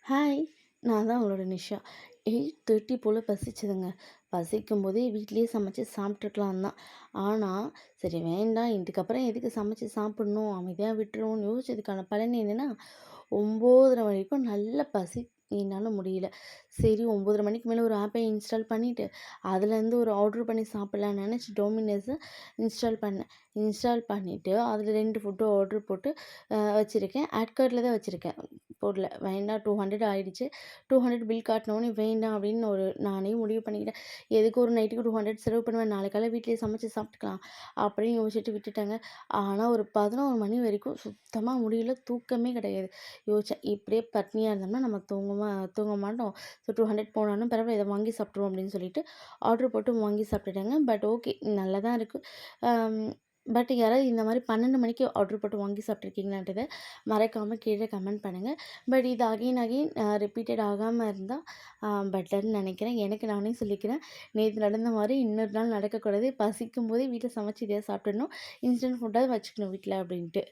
Hi! நான் தான் உங்களோட நிஷா. 8:30 போல பசிச்சதுங்க. பசிக்கும்போதே வீட்லயே சமைச்சு சாப்பிட்டுருக்கலாம் தான். ஆனா, சரி வேண்டாம் இதுக்கப்புறம் எதுக்கு சமைச்சு சாப்பிடணும், அமைதியா விட்டுருவோம்னு யோசிச்சதுக்கான பலன் என்னன்னா, 9:30 வரைக்கும் நல்ல பசி என்னால முடியல. சரி 9:30 மணிக்கு மேல ஒரு ஆப்பை இன்ஸ்டால் பண்ணிட்டு, அதுலேருந்து ஒரு ஆர்டர் பண்ணி சாப்பிடலாம்னு நெனச்சு டோமினோஸ இன்ஸ்டால் பண்ணேன். இன்ஸ்டால் பண்ணிட்டு, அதில 2 ஃபுட்டு ஆர்டர் போட்டு வச்சிருக்கேன். ஆட் கார்ட்ல தான் வச்சிருக்கேன். போடல. வேண்டாம் 200 ஆயிடுச்சு. 200 பில் காட்டுனோனே வேண்டாம் அப்படின்னு நானே முடிவு பண்ணிக்கிட்டேன். எதுக்கு ஒரு நைட்டுக்கு 200 செலவு பண்ணுவேன். நாளைக்கு காலைல வீட்லயே சமைச்சு சாப்பிட்டுக்கலாம். அப்படின்னு யோசிச்சுட்டு விட்டுட்டேங்க. ஆனா ஒரு 11 மணி வரைக்கும் சுத்தமா முடியல. தூக்கமே கிடையாது. யோசிச்சேன் இப்படியே பட்னியா இருந்தோம்னா நம்ம தூங்க மாட்டோம். ஸோ 200 போனாலும் பரவாயில்ல இத வாங்கி சாப்பிட்டுருவோம் அப்படின்னு சொல்லிட்டு ஆர்டர் போட்டு வாங்கி சாப்பிட்டுட்டேங்க. பட் ஓகே நல்லா தான் இருக்கு. அம் பட் யாராவது இந்த மாரி 12 மணிக்கு ஆர்டர் போட்டு வாங்கி சாப்பிட்டுருக்கீங்களான்றத மறக்காம கீழ கமெண்ட் பண்ணுங்க. பட் இது அகைன் அகைன் ரிப்பீட்டட் ஆகாம இருந்தா பெட்டர்ன்னு நெனைக்கிறேன். எனக்கு நானே சொல்லிக்கிறேன். நேத்து நடந்த மாரி இன்னொரு நாள் நடக்கக்கூடாது. பசிக்கும்போதே வீட்ல சமைச்சு எதையாவது சாப்பிட்டுடணும். இன்ஸ்டன்ட் ஃபுட்டாவது வச்சுக்கணும் வீட்ல அப்டின்ட்டு.